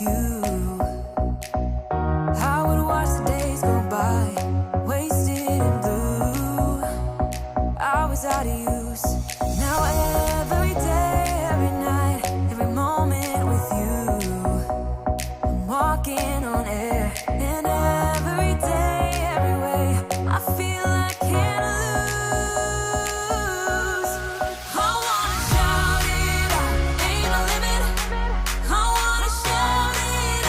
you. I would watch the days go by, wasted and blue. I was out of use. Now every day, every night, every moment with you, I'm walking on air. And every day, every way, I feel I can't lose. I wanna shout it out, ain't no limit. I wanna shout it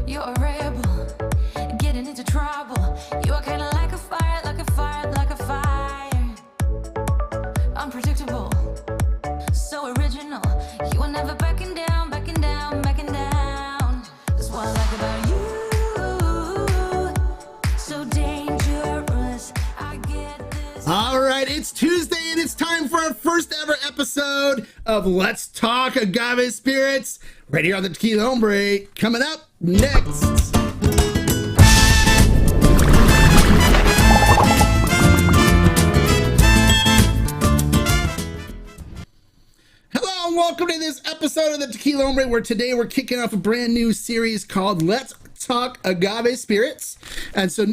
You're a rebel, getting into trouble. You are kinda like a fire, like a fire, like a fire. Unpredictable, so original. You are never backing down, backing down, backing down. That's what I like about you. So dangerous, I get this. All right, it's Tuesday and it's time for our first ever episode of Let's Talk Agave Spirits right here on the Tequila Hombre. Coming up next. Hello and welcome to this episode of the Tequila Hombre, where today we're kicking off a brand new series called Let's Talk Agave Spirits. And so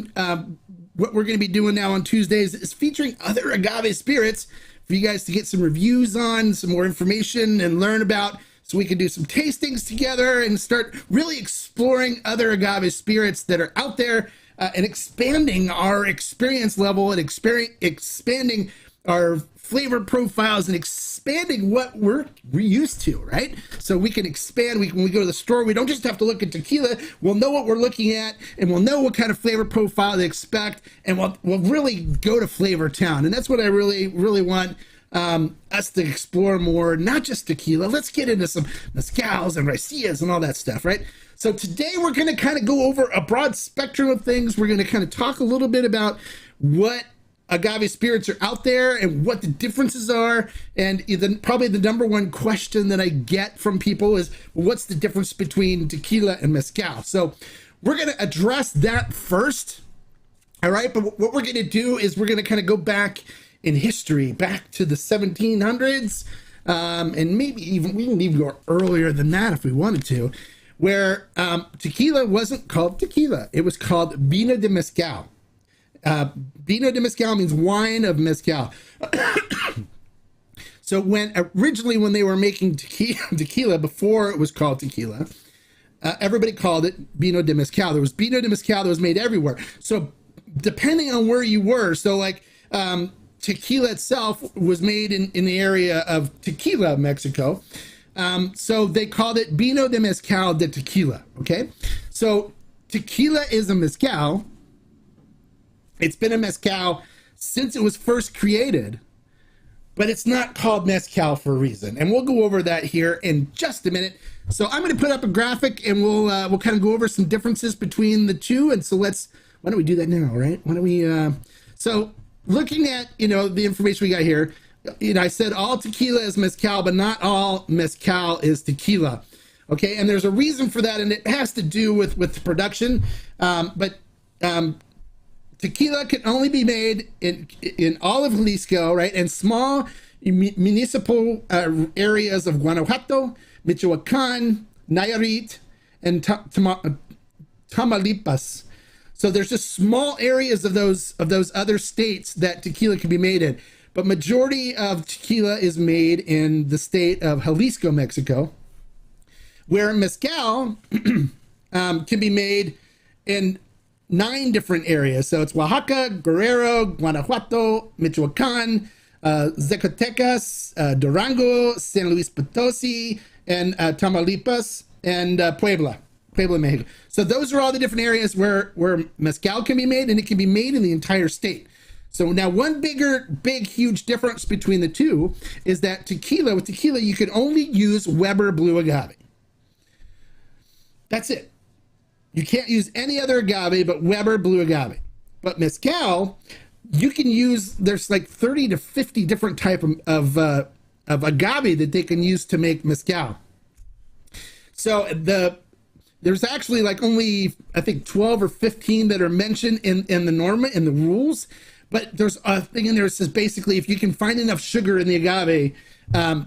what we're going to be doing now on Tuesdays is featuring other agave spirits for you guys to get some reviews on, some more information and learn about, so we can do some tastings together and start really exploring other agave spirits that are out there and expanding our experience level and expanding our flavor profiles and expanding what we're used to, right? So we can expand. When we go to the store, we don't just have to look at tequila. We'll know what we're looking at, and we'll know what kind of flavor profile to expect, and we'll really go to Flavor Town. And that's what I really want us to explore more, not just tequila. Let's get into some mezcals and raicillas and all that stuff, right? So today we're going to kind of go over a broad spectrum of things. We're going to kind of talk a little bit about what agave spirits are out there and what the differences are. And probably the number one question that I get from people is, well, what's the difference between tequila and mezcal? So we're going to address that first. All right. But what we're going to do is we're going to kind of go back in history, back to the 1700s. And maybe even we can even go earlier than that if we wanted to, where tequila wasn't called tequila. It was called vino de mezcal. Vino de mezcal means wine of mezcal. So originally when they were making tequila before it was called tequila, everybody called it vino de mezcal. There was vino de mezcal that was made everywhere. So depending on where you were, so like tequila itself was made in the area of Tequila, Mexico. So they called it vino de mezcal de tequila. Okay. So tequila is a mezcal. It's been a mezcal since it was first created, but it's not called mezcal for a reason. And we'll go over that here in just a minute. So I'm going to put up a graphic and we'll kind of go over some differences between the two. And so why don't we do that now, right? Why don't we, so looking at, the information we got here, I said all tequila is mezcal, but not all mezcal is tequila. Okay. And there's a reason for that. And it has to do with the production. Tequila can only be made in all of Jalisco, right? And small municipal areas of Guanajuato, Michoacan, Nayarit, and Tamaulipas. So there's just small areas of those other states that tequila can be made in. But majority of tequila is made in the state of Jalisco, Mexico, where mezcal can be made in 9 different areas. So it's Oaxaca, Guerrero, Guanajuato, Michoacan, Zacatecas, Durango, San Luis Potosi, and Tamaulipas, and Puebla, Mexico. So those are all the different areas where mezcal can be made, and it can be made in the entire state. So now one huge difference between the two is that with tequila, you can only use Weber blue agave. That's it. You can't use any other agave but Weber blue agave. But mezcal, you can use, there's like 30 to 50 different type of agave that they can use to make mezcal. So there's actually like only, I think 12 or 15 that are mentioned in the rules. But there's a thing in there that says basically if you can find enough sugar in the agave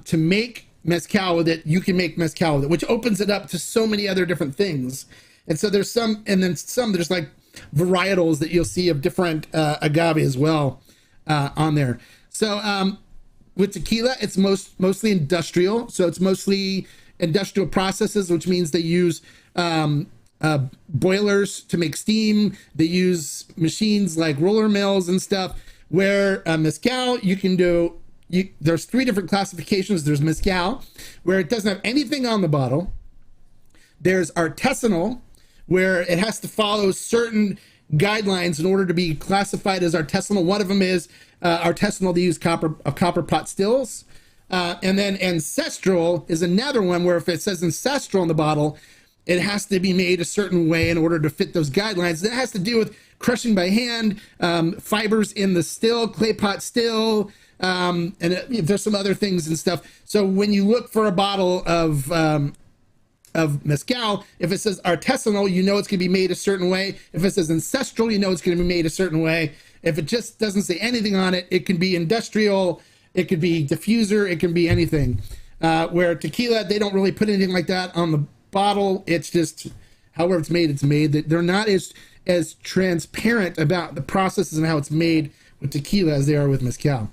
to make mezcal with it, you can make mezcal with it, which opens it up to so many other different things. And so there's some there's like varietals that you'll see of different agave as well on there. So with tequila, it's mostly industrial. So it's mostly industrial processes, which means they use boilers to make steam. They use machines like roller mills and stuff. Where mezcal, you can do, there's 3 different classifications. There's mezcal, where it doesn't have anything on the bottle. There's artisanal, where it has to follow certain guidelines in order to be classified as artisanal. One of them is artisanal to use copper pot stills. And then ancestral is another one where if it says ancestral on the bottle, it has to be made a certain way in order to fit those guidelines. That has to do with crushing by hand, fibers in the still, clay pot still, and there's some other things and stuff. So when you look for a bottle of mezcal, if it says artisanal, you know it's going to be made a certain way. If it says ancestral, you know it's going to be made a certain way. If it just doesn't say anything on it, it can be industrial, it could be diffuser, it can be anything. Where tequila, they don't really put anything like that on the bottle. It's just however it's made, it's made. They're not as transparent about the processes and how it's made with tequila as they are with mezcal.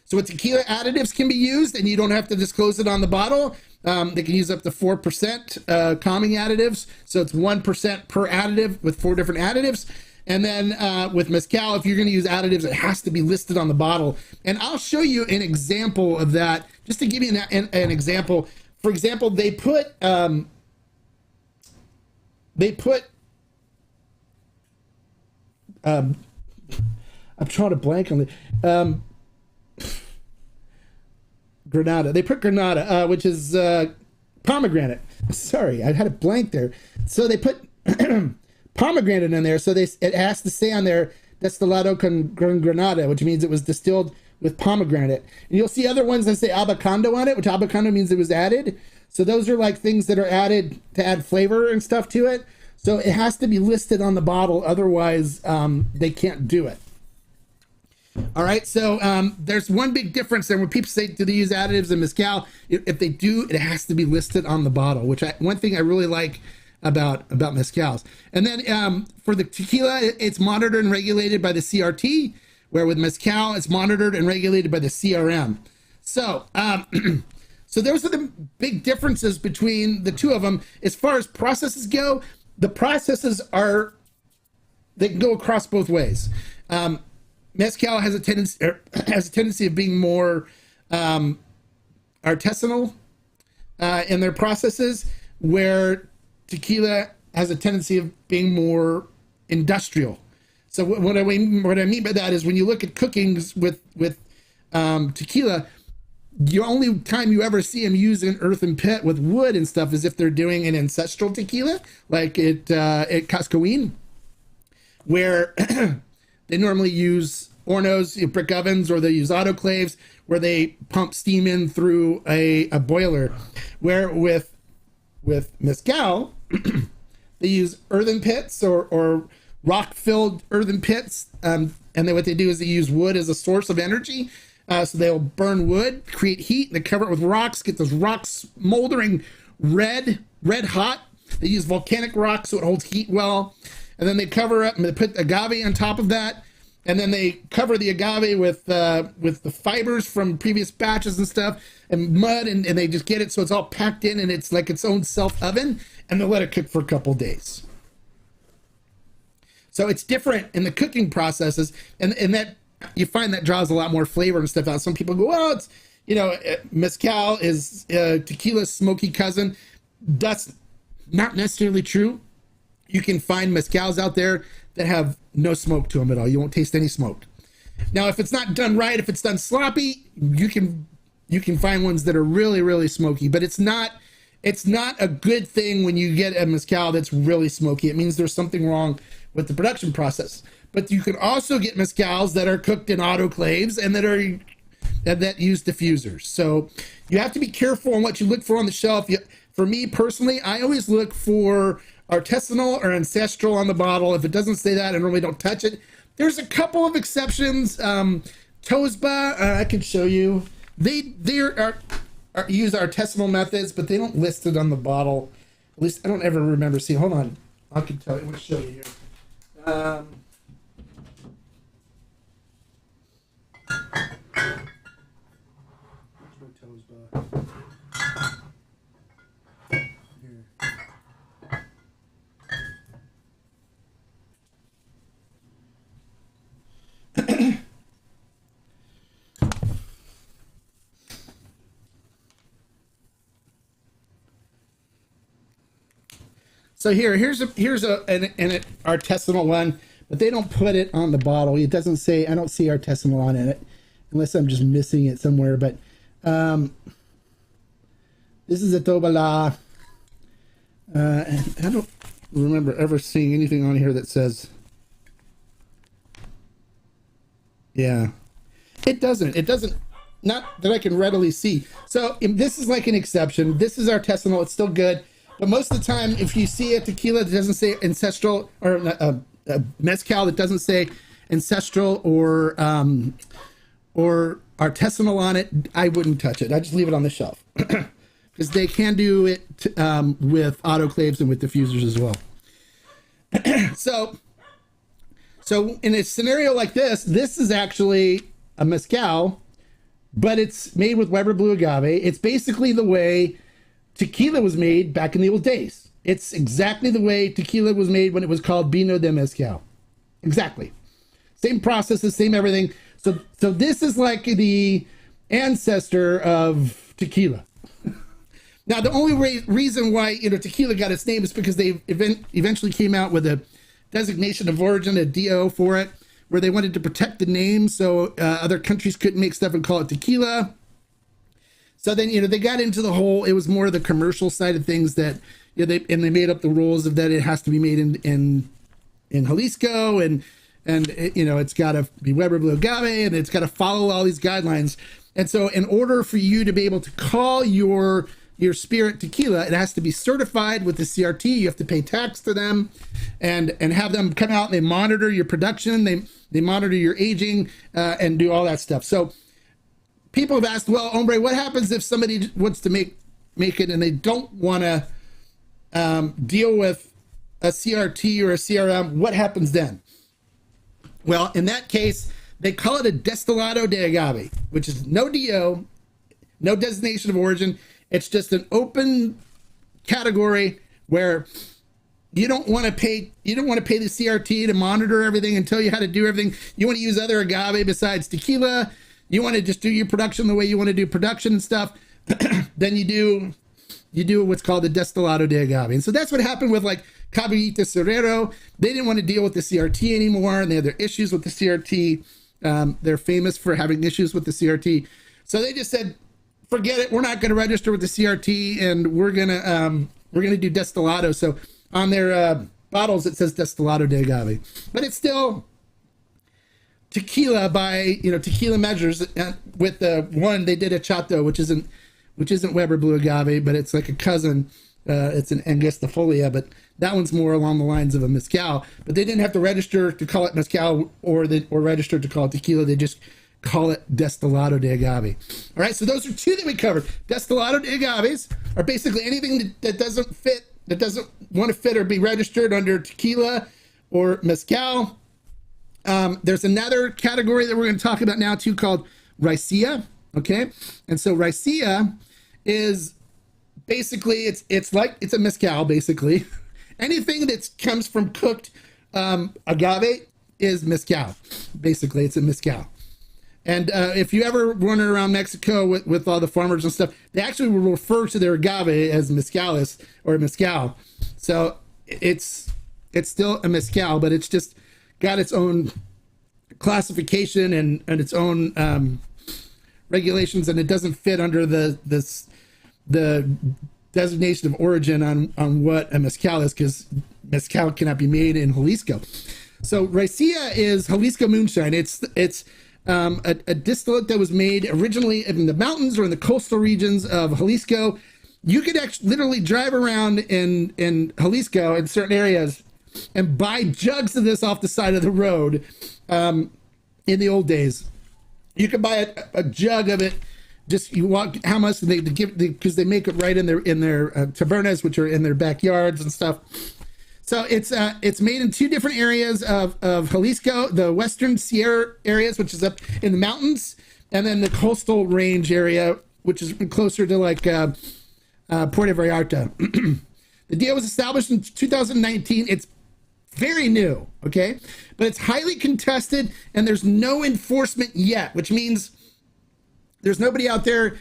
So with tequila, additives can be used, and you don't have to disclose it on the bottle. They can use up to 4% calming additives. So it's 1% per additive with 4 different additives. And then with mezcal, if you're going to use additives, it has to be listed on the bottle. And I'll show you an example of that, just to give you an example. For example, they put I'm trying to blank on it. Granada. They put Granada, which is pomegranate. Sorry, I had a blank there. So they put pomegranate in there. So it has to say on there Destilado con Granada, which means it was distilled with pomegranate. And you'll see other ones that say abacando on it, which abacando means it was added. So those are like things that are added to add flavor and stuff to it. So it has to be listed on the bottle. Otherwise, they can't do it. All right, so there's one big difference there. When people say, do they use additives in mezcal? If they do, it has to be listed on the bottle, which one thing I really like about mezcals. And then for the tequila, it's monitored and regulated by the CRT, where with mezcal, it's monitored and regulated by the CRM. So, so those are the big differences between the two of them. As far as processes go, the processes they can go across both ways. Mezcal has a tendency of being more artisanal in their processes, where tequila has a tendency of being more industrial. So what I mean by that is when you look at cookings with tequila, the only time you ever see them use an earthen pit with wood and stuff is if they're doing an ancestral tequila, like at Cascoin, where they normally use hornos, brick ovens, or they use autoclaves where they pump steam in through a boiler. Where with mezcal, they use earthen pits or rock-filled earthen pits, and then what they do is they use wood as a source of energy. So they'll burn wood, create heat, and they cover it with rocks, get those rocks moldering red hot. They use volcanic rock so it holds heat well. And then they cover up and they put agave on top of that. And then they cover the agave with the fibers from previous batches and stuff and mud, and they just get it so it's all packed in and it's like its own self oven, and they'll let it cook for a couple days. So it's different in the cooking processes, and that you find that draws a lot more flavor and stuff out. Some people go, well, it's, mezcal is tequila's smoky cousin. That's not necessarily true. You can find mezcals out there that have no smoke to them at all. You won't taste any smoke. Now, if it's not done right, if it's done sloppy, you can find ones that are really, really smoky, but it's not a good thing when you get a mezcal that's really smoky. It means there's something wrong with the production process. But you can also get mezcals that are cooked in autoclaves and that use diffusers. So you have to be careful on what you look for on the shelf. For me personally, I always look for artisanal or ancestral on the bottle. If it doesn't say that, I normally don't touch it. There's a couple of exceptions. Tosba, I can show you. They use artisanal methods, but they don't list it on the bottle. At least I don't ever remember seeing. Hold on, I can tell you. I'll show you here. Where's my Tosba? So here's an artisanal one, but they don't put it on the bottle. It doesn't say, I don't see artisanal on it, unless I'm just missing it somewhere. But this is a Tobala. And I don't remember ever seeing anything on here that says, yeah, it doesn't, not that I can readily see. So this is like an exception. This is artisanal. It's still good. But most of the time, if you see a tequila that doesn't say ancestral, or a mezcal that doesn't say ancestral or artisanal on it, I wouldn't touch it. I just leave it on the shelf. Because they can do it with autoclaves and with diffusers as well. So in a scenario like this is actually a mezcal, but it's made with Weber Blue Agave. It's basically the way tequila was made back in the old days. It's exactly the way tequila was made when it was called Vino de Mezcal. Exactly. Same processes, same everything. So this is like the ancestor of tequila. Now, the only reason why tequila got its name is because they eventually came out with a designation of origin, a DO for it, where they wanted to protect the name so other countries couldn't make stuff and call it tequila. So then, they got into the whole, it was more the commercial side of things that, they made up the rules of that it has to be made in Jalisco and it's got to be Weber Blue Agave and it's got to follow all these guidelines. And so in order for you to be able to call your spirit tequila, it has to be certified with the CRT. You have to pay tax to them and have them come out and they monitor your production. They monitor your aging and do all that stuff. So people have asked, well, Hombre, what happens if somebody wants to make it and they don't want to deal with a CRT or a CRM? What happens then? Well, in that case, they call it a Destilado de agave, which is no DO, no designation of origin. It's just an open category where you don't want to pay the CRT to monitor everything and tell you how to do everything. You want to use other agave besides tequila. You want to just do your production the way you want to do production and stuff. Then you do what's called the Destilado de agave. And so that's what happened with like Caballito Cerrero. They didn't want to deal with the CRT anymore, and they had their issues with the CRT. They're famous for having issues with the CRT. So they just said, forget it. We're not going to register with the CRT, and we're gonna do Destilado. So on their bottles it says Destilado de agave, but it's still tequila by tequila measures. With the one they did a Chato, which isn't Weber Blue Agave, but it's like a cousin. It's an Angustifolia, but that one's more along the lines of a mezcal. But they didn't have to register to call it mezcal or register to call it tequila. They just call it Destilado de agave. All right, so those are two that we covered. Destilado de agaves are basically anything that doesn't want to fit or be registered under tequila or mezcal. There's another category that we're going to talk about now too called Raicilla. Okay, and so Raicilla is basically it's a mezcal basically. Anything that comes from cooked agave is mezcal. Basically, it's a mezcal. And if you ever run around Mexico with all the farmers and stuff, they actually will refer to their agave as mezcalis or mezcal. So it's still a mezcal, but it's just got its own classification and its own regulations, and it doesn't fit under the designation of origin on what a mezcal is, because mezcal cannot be made in Jalisco. So Raicilla is Jalisco moonshine. It's a distillate that was made originally in the mountains or in the coastal regions of Jalisco. You could actually literally drive around in Jalisco in certain areas and buy jugs of this off the side of the road. In the old days, you could buy a jug of it. Just you walk how much they give, because they make it right in their tabernas, which are in their backyards and stuff. So it's made in two different areas of Jalisco, the Western Sierra areas, which is up in the mountains, and then the coastal range area, which is closer to like Puerto Vallarta. The deal was established in 2019. It's very new, okay? But it's highly contested, and there's no enforcement yet, which means there's nobody out there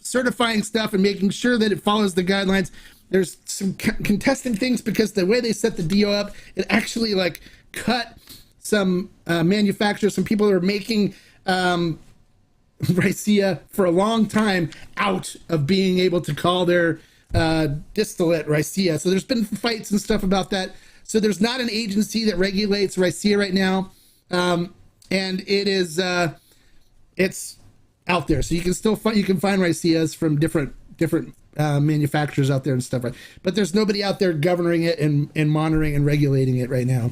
certifying stuff and making sure that it follows the guidelines. there's some contesting things because the way they set the deal up, it actually like cut some manufacturers, some people that are making Raicilla for a long time out of being able to call their distillate Raicilla. So there's been fights and stuff about that. So there's not an agency that regulates Raicilla right now, and it is it's out there. So you can still find Raicillas from different manufacturers out there and stuff, right? But there's nobody out there governing it and monitoring and regulating it right now.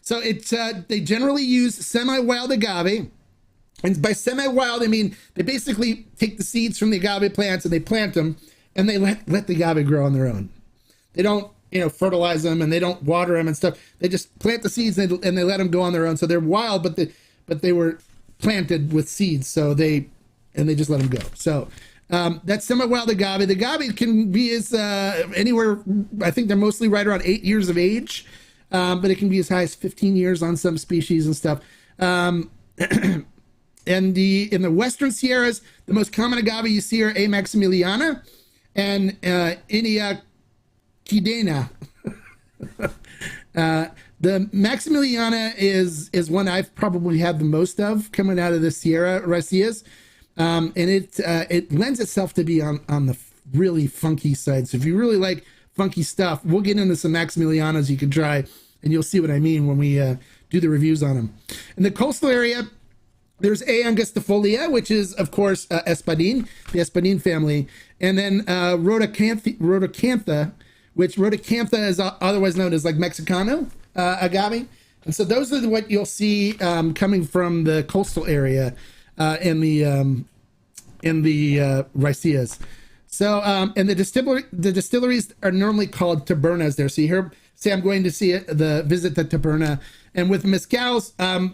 So it's they generally use semi-wild agave. And by semi-wild, I mean they basically take the seeds from the agave plants and they plant them, and they let the agave grow on their own. They don't, fertilize them, and they don't water them and stuff. They just plant the seeds and they let them go on their own. So they're wild, but they were planted with seeds. So they just let them go. So that's semi-wild agave. The agave can be as anywhere. I think they're mostly right around 8 years of age, but it can be as high as 15 years on some species and stuff. And in the Western Sierras, the most common agave you see are A. maximiliana and Inia Quidena. The Maximiliana is one I've probably had the most of coming out of the Sierra Raicillas, and it lends itself to be on the really funky side. So if you really like funky stuff, we'll get into some Maximilianas you can try, and you'll see what I mean when we do the reviews on them. In the coastal area, there's A. angustifolia, which is, of course, Espadin, the Espadin family, and then rhodocantha, which rhodocantha is otherwise known as like Mexicano agave. And so those are what you'll see coming from the coastal area in the Raicillas. So, and the distilleries are normally called tabernas there. So you hear, say I'm going to visit the taberna. And with mezcals,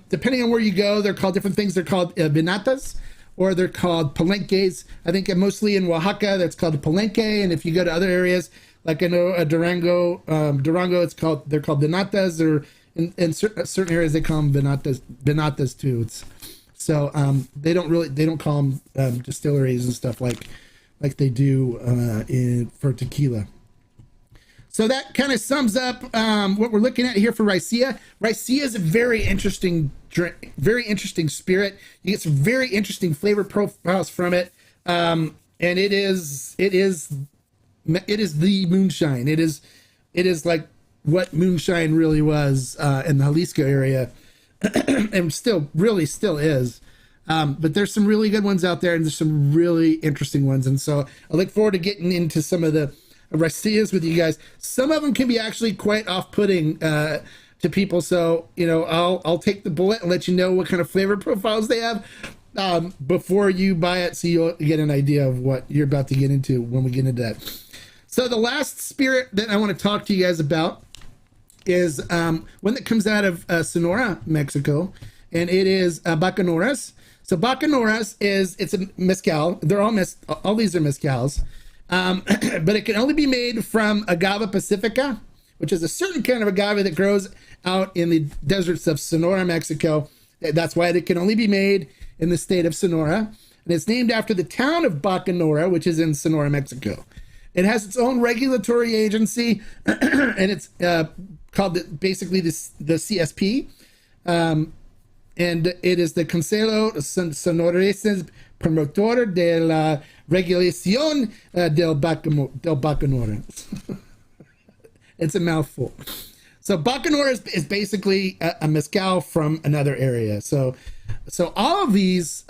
depending on where you go, they're called different things. They're called vinatas, or they're called palenques. I think mostly in Oaxaca, that's called a palenque. And if you go to other areas, like I know Durango, they're called vinatas, or in certain areas they call them vinatas too. So they don't call them distilleries and stuff like they do for tequila. So that kind of sums up what we're looking at here for Raicilla. Raicilla is a very interesting drink, very interesting spirit. You get some very interesting flavor profiles from it, and it is the moonshine. It is like what moonshine really was in the Jalisco area, and still is. But there's some really good ones out there, and there's some really interesting ones. And so I look forward to getting into some of the Raicillas with you guys. Some of them can be actually quite off-putting to people. So, I'll take the bullet and let you know what kind of flavor profiles they have before you buy it, so you'll get an idea of what you're about to get into when we get into that. So the last spirit that I want to talk to you guys about is one that comes out of Sonora, Mexico, and it is Bacanoras. So Bacanoras it's a mezcal. They're all these are mezcals. But it can only be made from agave pacifica, which is a certain kind of agave that grows out in the deserts of Sonora, Mexico. That's why it can only be made in the state of Sonora. And it's named after the town of Bacanora, which is in Sonora, Mexico. It has its own regulatory agency, and it's called basically the CSP. And it is the Consejo Sonorense Promotor de la Regulación del Bacanora. It's a mouthful. So Bacanora is basically a mezcal from another area. So all of these,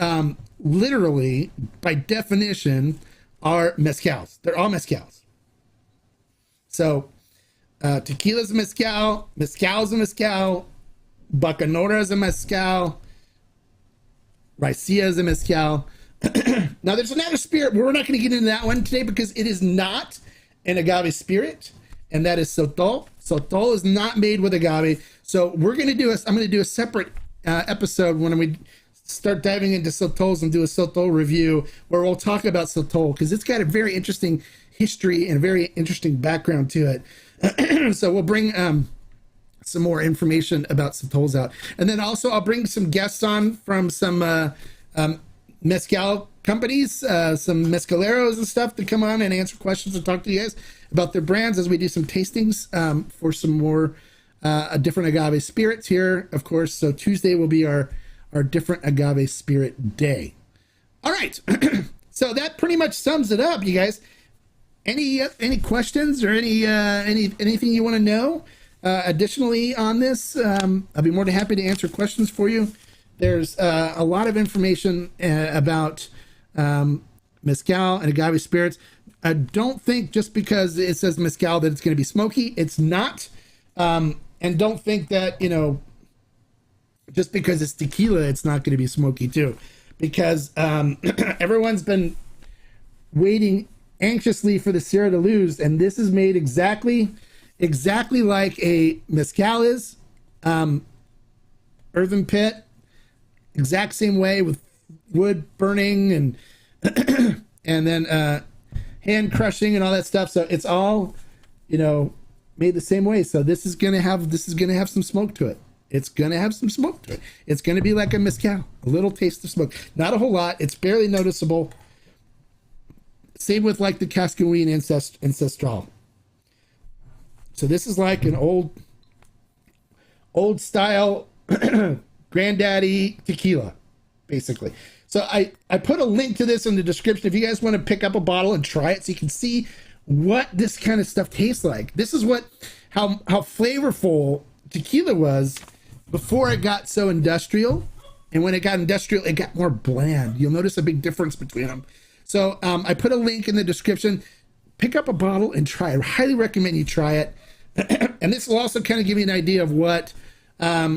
literally, by definition, are mezcals. They're all mezcals. So tequila's a mezcal, mezcal's a mezcal, Bacanora is a mezcal, Raicilla is a mezcal. Now there's another spirit, but we're not going to get into that one today because it is not an agave spirit, and that is sotol. Sotol is not made with agave. So I'm going to do a separate episode when we start diving into sotols and do a sotol review where we'll talk about sotol because it's got a very interesting history and a very interesting background to it. So we'll bring some more information about sotols out, and then also I'll bring some guests on from some mezcal companies, some mezcaleros and stuff to come on and answer questions and talk to you guys about their brands as we do some tastings for some more different agave spirits here, of course. So Tuesday will be our different agave spirit day. All right. So that pretty much sums it up, you guys. Any questions or anything you want to know additionally on this? I'll be more than happy to answer questions for you. There's a lot of information about mezcal and agave spirits. I don't think just because it says mezcal that it's going to be smoky. It's not. And don't think that, just because it's tequila, it's not going to be smoky too. Because everyone's been waiting anxiously for the Sierra de Luz, and this is made exactly like a mezcal is. Earthen pit, exact same way with wood burning and and then hand crushing and all that stuff. So it's all made the same way. So this is gonna have some smoke to it. It's going to have some smoke to it. It's going to be like a mezcal, a little taste of smoke. Not a whole lot. It's barely noticeable. Same with like the Cascawin Ancestral. So this is like an old style granddaddy tequila, basically. So I put a link to this in the description if you guys want to pick up a bottle and try it so you can see what this kind of stuff tastes like. This is how flavorful tequila was before it got so industrial, and when it got industrial, it got more bland. You'll notice a big difference between them. So I put a link in the description. Pick up a bottle and try it. I highly recommend you try it. And this will also kind of give you an idea of what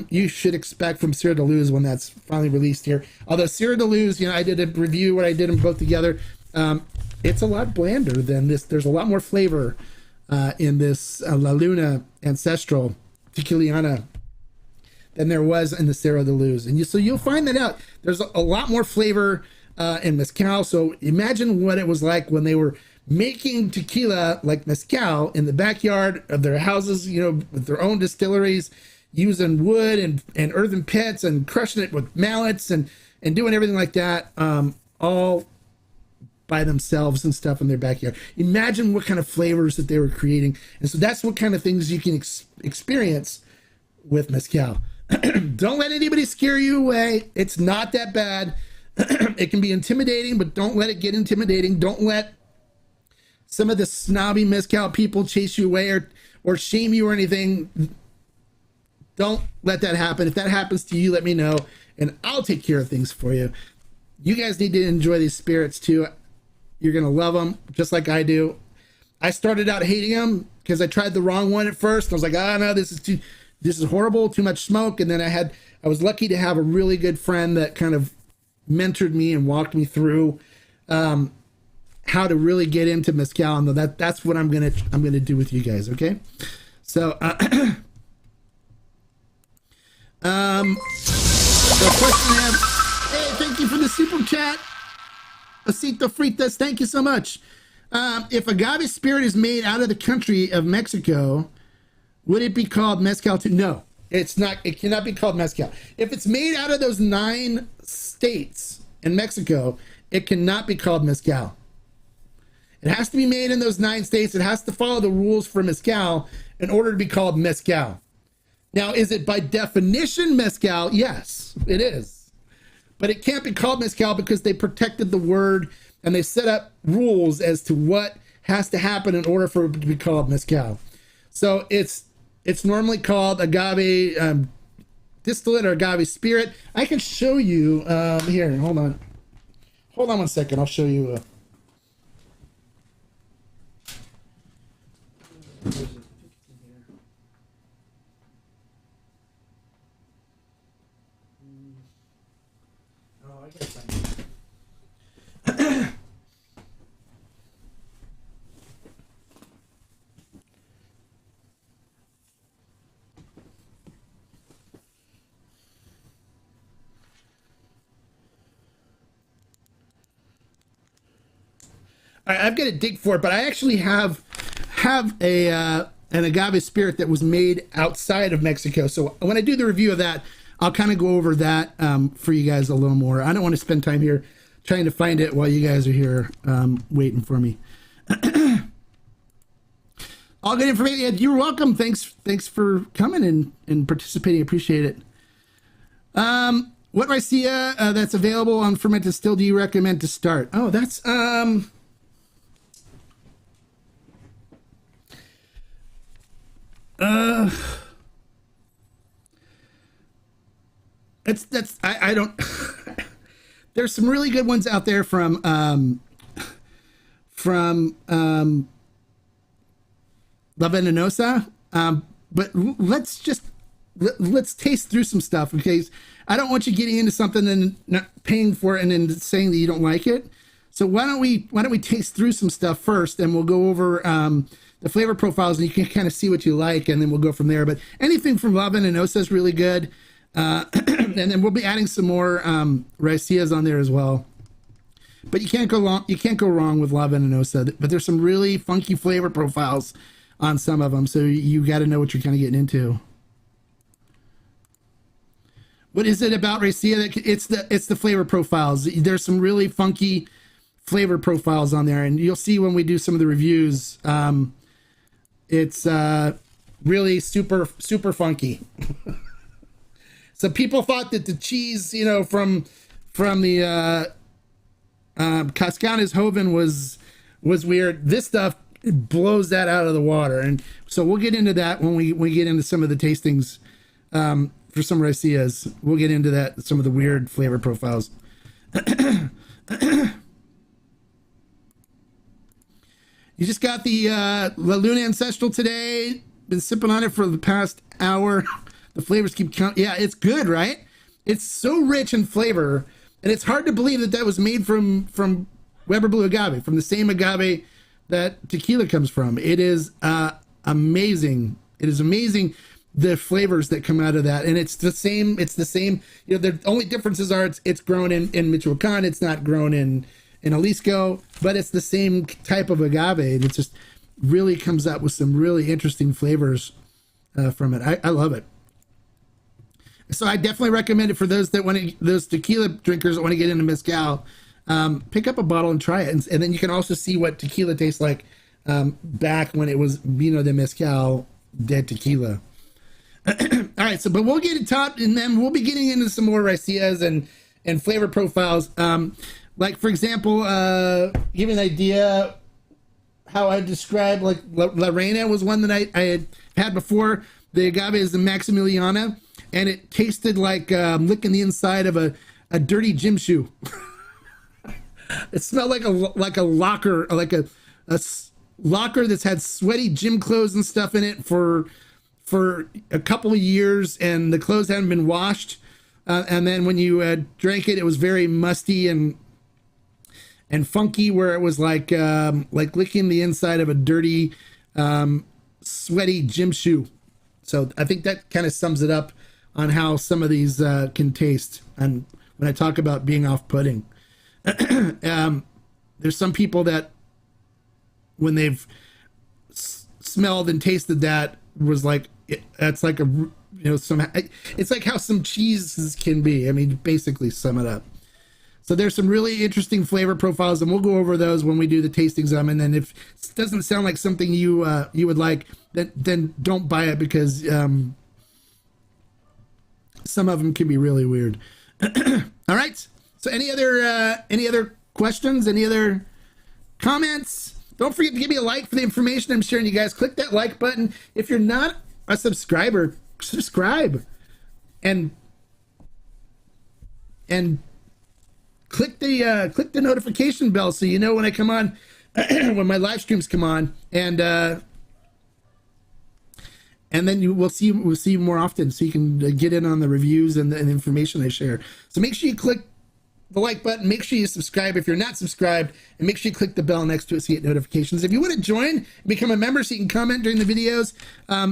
you should expect from Sierra de Luz when that's finally released here. Although Sierra de Luz, I did a review where I did them both together. It's a lot blander than this. There's a lot more flavor in this La Luna Ancestral Tequiliana than there was in the Sierra de Luz. And so you'll find that out. There's a lot more flavor in mezcal. So imagine what it was like when they were making tequila like mezcal in the backyard of their houses, with their own distilleries, using wood and earthen pits and crushing it with mallets and doing everything like that, all by themselves and stuff in their backyard. Imagine what kind of flavors that they were creating. And so that's what kind of things you can experience with mezcal. Don't let anybody scare you away. It's not that bad. It can be intimidating, but don't let it get intimidating. Don't let some of the snobby mezcal people chase you away or shame you or anything. Don't let that happen. If that happens to you, let me know, and I'll take care of things for you. You guys need to enjoy these spirits too. You're going to love them just like I do. I started out hating them because I tried the wrong one at first. I was like, no, this is horrible, too much smoke. And then I was lucky to have a really good friend that kind of mentored me and walked me through how to really get into mezcal. And that's what I'm going to do with you guys. Okay. So, the question I have, hey, thank you for the super chat. Acito Fritas, thank you so much. If agave spirit is made out of the country of Mexico, would it be called mezcal too? No, it's not. It cannot be called mezcal. If it's made out of those 9 states in Mexico, it cannot be called mezcal. It has to be made in those 9 states. It has to follow the rules for mezcal in order to be called mezcal. Now, is it by definition mezcal? Yes, it is. But it can't be called mezcal because they protected the word and they set up rules as to what has to happen in order for it to be called mezcal. So it's normally called agave distillate or agave spirit. I can show you here. Hold on 1 second. I'll show you. I've got to dig for it, but I actually have an agave spirit that was made outside of Mexico. So when I do the review of that, I'll kind of go over that for you guys a little more. I don't want to spend time here trying to find it while you guys are here waiting for me. All good information. You're welcome. Thanks for coming and participating. Appreciate it. What Raicilla that's available on fermented still do you recommend to start? Oh, that's I don't there's some really good ones out there from La Venenosa, but let's taste through some stuff, because I don't want you getting into something and not paying for it and then saying that you don't like it. So why don't we taste through some stuff first, and we'll go over the flavor profiles, and you can kind of see what you like, and then we'll go from there. But anything from La Venenosa is really good, and then we'll be adding some more Raicillas on there as well. But you can't go wrong with La Venenosa. But there's some really funky flavor profiles on some of them, so you got to know what you're kind of getting into. What is it about Raicilla? It's the flavor profiles. There's some really funky flavor profiles on there, and you'll see when we do some of the reviews. It's really super funky. So people thought that the cheese, from the Cascanes Hoven was weird. This stuff blows that out of the water, and so we'll get into that when we get into some of the tastings. For some Raicillas, we'll get into that, some of the weird flavor profiles. You just got the La Luna Ancestral today. Been sipping on it for the past hour. The flavors keep coming. Yeah, it's good, right? It's so rich in flavor, and it's hard to believe that was made from Weber Blue Agave, from the same agave that tequila comes from. It is amazing. It is amazing, the flavors that come out of that, and it's the same. The only differences are it's grown in Michoacan. It's not grown in Jalisco, but it's the same type of agave. It just really comes out with some really interesting flavors from it. I love it. So I definitely recommend it for those tequila drinkers that want to get into mezcal. Pick up a bottle and try it, and then you can also see what tequila tastes like back when it was Vino de Mezcal de Tequila. All right, but we'll get it top, and then we'll be getting into some more Raicillas and flavor profiles. Like, for example, give you an idea how I describe, like, La Reina was one that I had before. The agave is the Maximiliana, and it tasted like licking the inside of a dirty gym shoe. It smelled like a locker, like a locker that's had sweaty gym clothes and stuff in it for a couple of years, and the clothes hadn't been washed. And then when you drank it, it was very musty and funky, where it was like licking the inside of a dirty, sweaty gym shoe. So I think that kind of sums it up on how some of these can taste. And when I talk about being off-putting, there's some people that when they've smelled and tasted that was like, that's like it's like how some cheeses can be. I mean, basically sum it up. So there's some really interesting flavor profiles, and we'll go over those when we do the tastings of them. And then if it doesn't sound like something you would like, then don't buy it, because some of them can be really weird. All right. So any other questions? Any other comments? Don't forget to give me a like for the information I'm sharing, you guys. Click that like button. If you're not a subscriber, subscribe, and click the notification bell so you know when I come on, when my live streams come on, and then we'll see you more often, so you can get in on the reviews and the information I share. So make sure you click the like button, make sure you subscribe if you're not subscribed, and make sure you click the bell next to it so you get notifications. If you want to join, become a member so you can comment during the videos,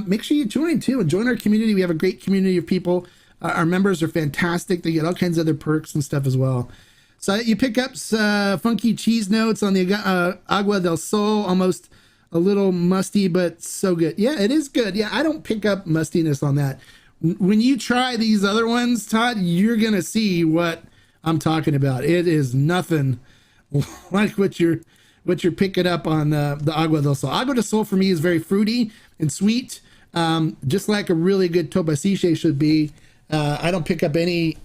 make sure you join too, and join our community. We have a great community of people. Our members are fantastic. They get all kinds of other perks and stuff as well. So you pick up funky cheese notes on the Agua del Sol, almost a little musty, but so good. Yeah, it is good. Yeah, I don't pick up mustiness on that. When you try these other ones, Todd, you're going to see what I'm talking about. It is nothing like what you're picking up on the Agua del Sol. Agua del Sol for me is very fruity and sweet, just like a really good Tobasiche should be. I don't pick up any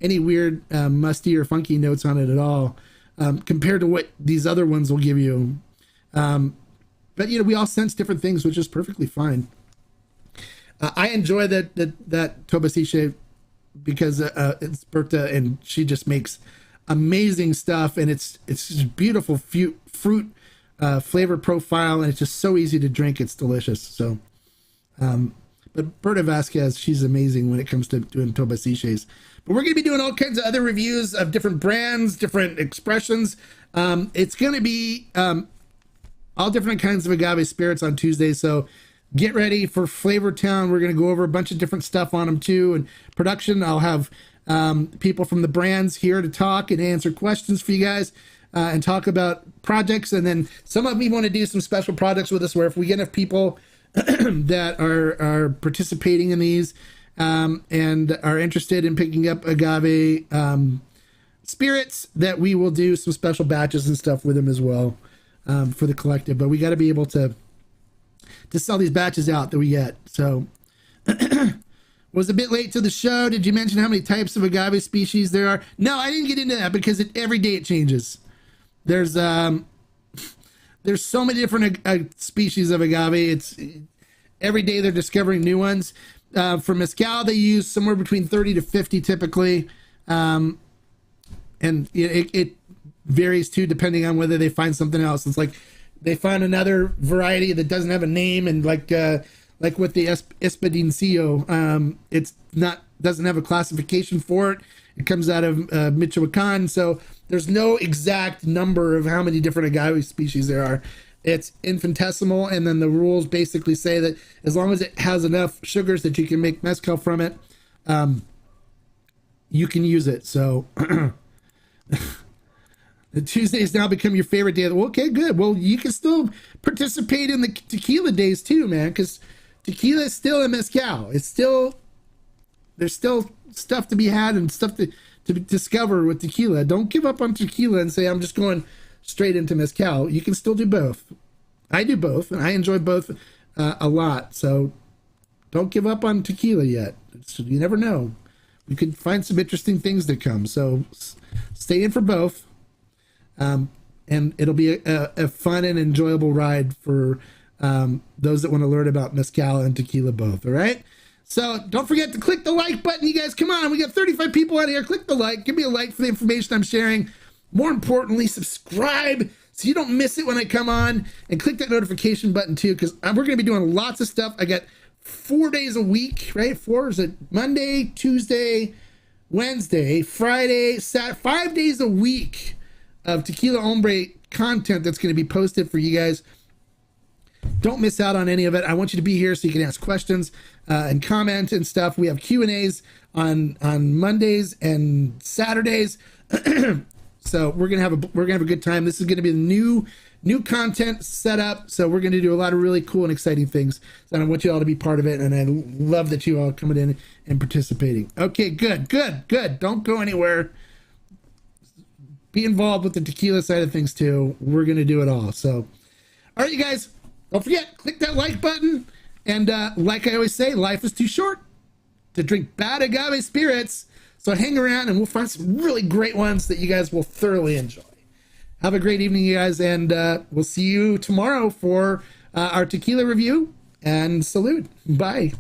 any weird musty or funky notes on it at all, compared to what these other ones will give you. But we all sense different things, which is perfectly fine. I enjoy that Tobasiche because it's Berta, and she just makes amazing stuff, and it's just beautiful fruit flavor profile, and it's just so easy to drink. It's delicious. So, but Berta Vasquez, she's amazing when it comes to doing Tobasiches. But we're going to be doing all kinds of other reviews of different brands, different expressions. It's going to be all different kinds of agave spirits on Tuesday. So get ready for Flavor Town. We're going to go over a bunch of different stuff on them too. And production, I'll have people from the brands here to talk and answer questions for you guys and talk about projects. And then some of me want to do some special projects with us where if we get enough people that are participating in these and are interested in picking up agave spirits, that we will do some special batches and stuff with them as well for the collective. But we got to be able to sell these batches out that we get. So was a bit late to the show. Did you mention how many types of agave species there are? No, I didn't get into that because every day it changes. There's so many different species of agave. It's every day they're discovering new ones. For mezcal, they use somewhere between 30 to 50 typically. And it varies too, depending on whether they find something else. It's like they find another variety that doesn't have a name, and like with the Espadincillo, it's doesn't have a classification for it. It comes out of Michoacan, so there's no exact number of how many different agave species there are. It's infinitesimal, and then the rules basically say that as long as it has enough sugars that you can make mezcal from it, you can use it. So the Tuesdays now become your favorite day. Well, okay, good. Well, you can still participate in the tequila days too, man, because tequila is still a mezcal. There's still stuff to be had and stuff to discover with tequila. Don't give up on tequila and say, I'm just going straight into mezcal. You can still do both. I do both, and I enjoy both a lot. So don't give up on tequila yet. You never know. You could find some interesting things to come. So stay in for both. And it'll be a fun and enjoyable ride for those that want to learn about mezcal and tequila both. All right. So don't forget to click the like button. You guys, come on. We got 35 people out here. Click the like. Give me a like for the information I'm sharing. More importantly, subscribe so you don't miss it when I come on, and click that notification button too, because we're going to be doing lots of stuff. I got 4 days a week, right? 4 is it Monday, Tuesday, Wednesday, Friday, Saturday, 5 days a week of Tequila Hombre content that's going to be posted for you guys. Don't miss out on any of it. I want you to be here so you can ask questions and comment and stuff. We have Q&As on Mondays and Saturdays. So we're gonna have a good time. This is gonna be the new content set up. So we're gonna do a lot of really cool and exciting things. And I want you all to be part of it. And I love that you all coming in and participating. Okay, good. Don't go anywhere. Be involved with the tequila side of things too. We're gonna do it all. So, all right, you guys. Don't forget, click that like button. And like I always say, life is too short to drink bad agave spirits. So hang around and we'll find some really great ones that you guys will thoroughly enjoy. Have a great evening, you guys, and we'll see you tomorrow for our tequila review. And salute. Bye.